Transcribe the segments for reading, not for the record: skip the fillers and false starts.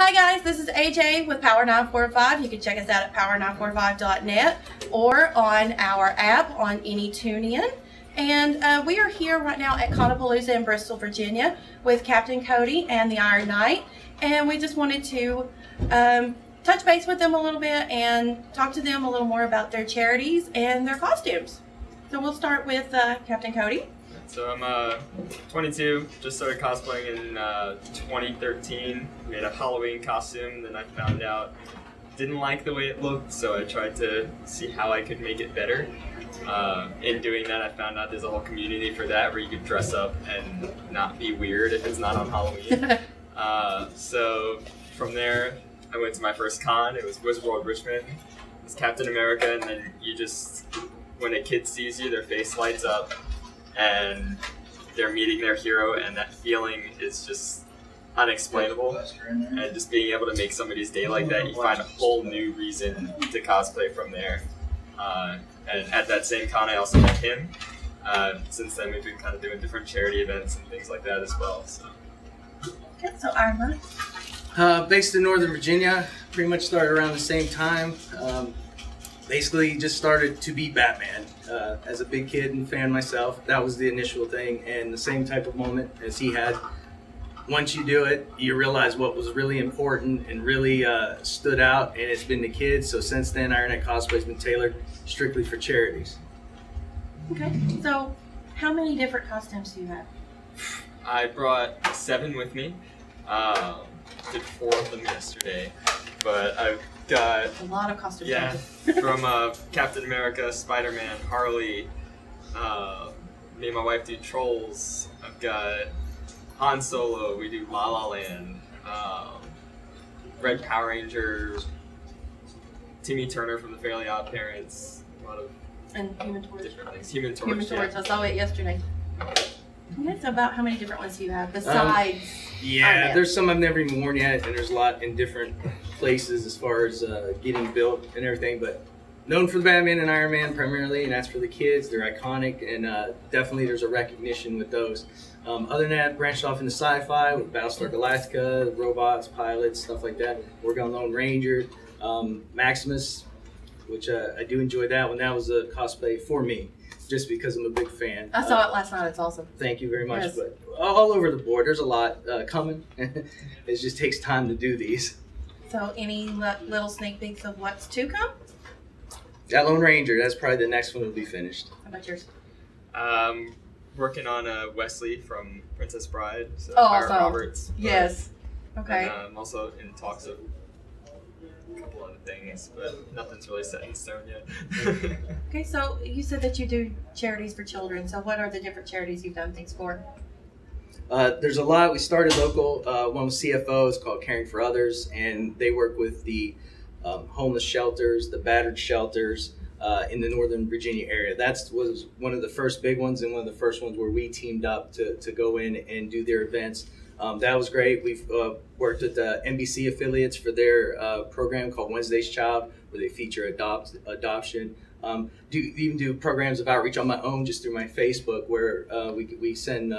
Hi guys, this is AJ with Power 945. You can check us out at power945.net or on our app on any TuneIn. And we are here right now at Conapalooza in Bristol, Virginia with Captain Cody and the Iron Knight. And we just wanted to touch base with them a little bit and talk to them a little more about their charities and their costumes. So we'll start with Captain Cody. So I'm 22, just started cosplaying in 2013, made a Halloween costume, then I found out didn't like the way it looked, so I tried to see how I could make it better. In doing that, I found out there's a whole community for that where you could dress up and not be weird if it's not on Halloween. So from there, I went to my first con. It was Wizard World Richmond. It was Captain America, and then you just, when a kid sees you, their face lights up. And they're meeting their hero, and that feeling is just unexplainable. And just being able to make somebody's day like that, you find a whole new reason to cosplay from there. And at that same con, I also met him. Since then, we've been kind of doing different charity events and things like that as well. So. Okay, so Irma? Based in Northern Virginia, pretty much started around the same time. Basically just started to be Batman. As a big kid and fan myself, that was the initial thing, and the same type of moment as he had. Once you do it, you realize what was really important and really stood out, and it's been the kids. So since then, Iron Knight Cosplay has been tailored strictly for charities. Okay, so how many different costumes do you have? I brought 7 with me. Did 4 of them yesterday, but I've got a lot of costumes. Yeah, from Captain America, Spider-Man, Harley. Me and my wife do Trolls. I've got Han Solo. We do La La Land. Red Power Ranger. Timmy Turner from the Fairly Odd Parents. A lot of Human Torch. Different things. Human Torch. Human Torch. Yeah. I saw it yesterday. Okay, so about how many different ones do you have besides? Yeah, there's some I've never even worn yet, and there's a lot in different places as far as getting built and everything. But known for the Batman and Iron Man primarily, and that's for the kids. They're iconic, and definitely there's a recognition with those. Other than that, branched off into sci-fi with Battlestar Galactica, robots, pilots, stuff like that. Working on Lone Ranger, Maximus, which I do enjoy that one. That was a cosplay for me, just because I'm a big fan. I saw it last night. It's awesome. Thank you very much. Yes. But all over the board, there's a lot coming. It just takes time to do these. So any little sneak peeks of what's to come? That Lone Ranger, that's probably the next one will be finished. How about yours? Working on Wesley from Princess Bride. So awesome. Roberts. Yes. Okay. And, I'm also in talks of a couple other things, but nothing's really set in stone yet. Okay, so you said that you do charities for children. So what are the different charities you've done things for? There's a lot. We started local. One was CFO. It's called Caring for Others, and they work with the homeless shelters, the battered shelters in the Northern Virginia area. That was one of the first big ones, and one of the first ones where we teamed up to go in and do their events. That was great. We've worked with the NBC affiliates for their program called Wednesday's Child, where they feature adoption. Even do programs of outreach on my own, just through my Facebook, where we send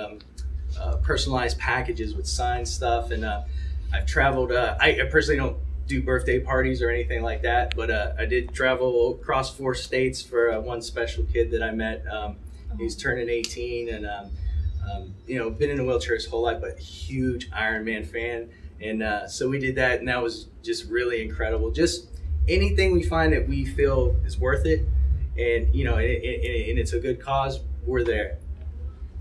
personalized packages with signed stuff. And I've traveled. I personally don't do birthday parties or anything like that, but I did travel across 4 states for one special kid that I met. He's turning 18, and been in a wheelchair his whole life, but huge Iron Man fan. And so we did that, and that was just really incredible. Just anything we find that we feel is worth it, and and it's a good cause, we're there.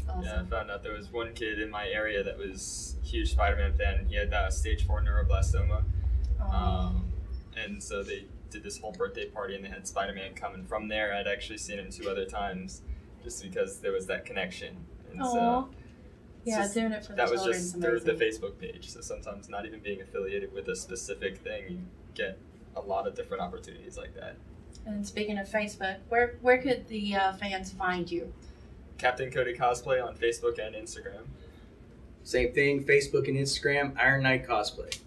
Awesome. Yeah, I found out there was one kid in my area that was a huge Spider-Man fan. He had stage 4 neuroblastoma. And so they did this whole birthday party, and they had Spider-Man coming from there. I'd actually seen him 2 other times just because there was that connection. And so yeah, doing it for the that was children just is through amazing. the Facebook page. So sometimes not even being affiliated with a specific thing, you get a lot of different opportunities like that. And speaking of Facebook, where could the fans find you? Captain Cody Cosplay on Facebook and Instagram. Same thing, Facebook and Instagram, Iron Knight Cosplay.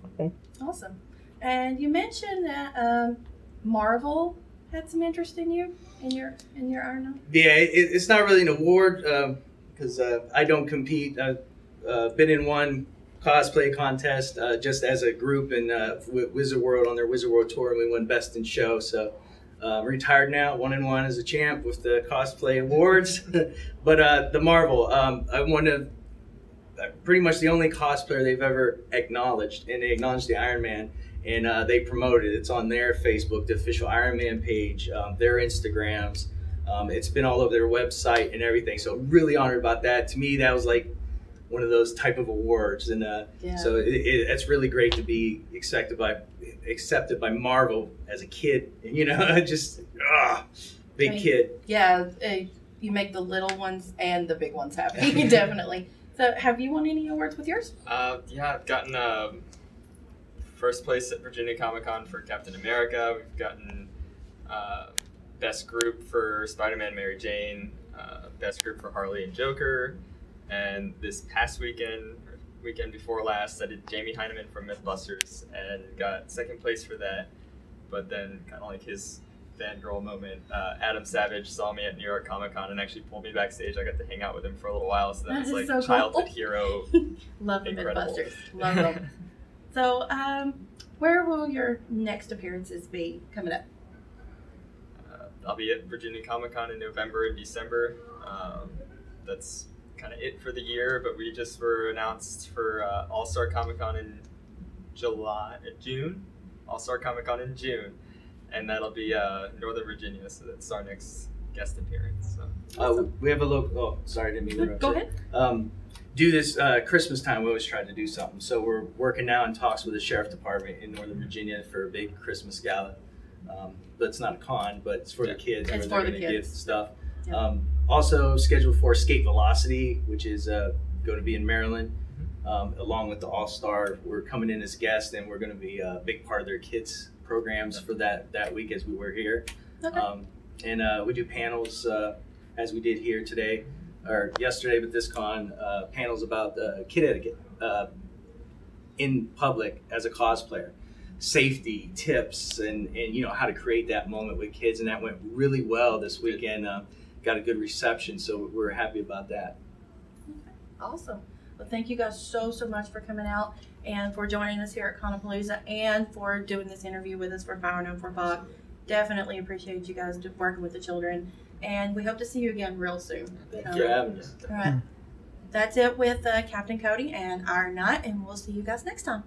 Okay. Awesome. And you mentioned that Marvel had some interest in you, in your Iron Knight? Yeah, it's not really an award because I don't compete. I've been in one cosplay contest just as a group in Wizard World on their Wizard World tour, and we won Best in Show. So retired now, 1-1 as a champ with the cosplay awards. But the Marvel, I won pretty much the only cosplayer they've ever acknowledged, and they acknowledged the Iron Man, and they promoted it. It's on their Facebook, the official Iron Man page, their Instagrams. It's been all over their website and everything. So really honored about that. To me, that was like one of those type of awards, and so it's really great to be accepted by Marvel as a kid. And, you know, just big kid. Yeah, you make the little ones and the big ones happy. Definitely. So, have you won any awards with yours? Yeah, I've gotten first place at Virginia Comic-Con for Captain America. We've gotten best group for Spider-Man, Mary Jane, best group for Harley and Joker, and this past weekend before last, I did Jamie Heineman from Mythbusters and got second place for that. But then, kind of like his fangirl moment, Adam Savage saw me at New York Comic Con and actually pulled me backstage. I got to hang out with him for a little while, so that was like so childhood cool. hero. Love the Incredible. Mythbusters. Love them. So, where will your next appearances be coming up? I'll be at Virginia Comic Con in November and December. That's kind of it for the year, but we just were announced for All-Star Comic Con in June. All-Star Comic Con in June. And that'll be Northern Virginia, so that's our next guest appearance. So. We have a local. Oh, sorry, didn't mean to interrupt. Go you. ahead. Do this Christmas time. We always try to do something. So we're working now in talks with the sheriff department in Northern Virginia for a big Christmas gala. But it's not a con, but it's for the kids. It's where for they're the gonna kids. give stuff. Yeah. Also scheduled for Skate Velocity, which is going to be in Maryland, along with the All-Star. We're coming in as guests, and we're going to be a big part of their kids programs for that week as we were here. Okay. And we do panels as we did here today or yesterday with this con, panels about kid etiquette in public as a cosplayer, safety tips, and you know how to create that moment with kids, and that went really well this weekend. Got a good reception, so we're happy about that. Awesome. Well, thank you guys so much for coming out and for joining us here at Conapalooza and for doing this interview with us for Power 945. Definitely appreciate you guys working with the children, and we hope to see you again real soon. Thank you for having us. All right. That's it with Captain Cody and our night, and we'll see you guys next time.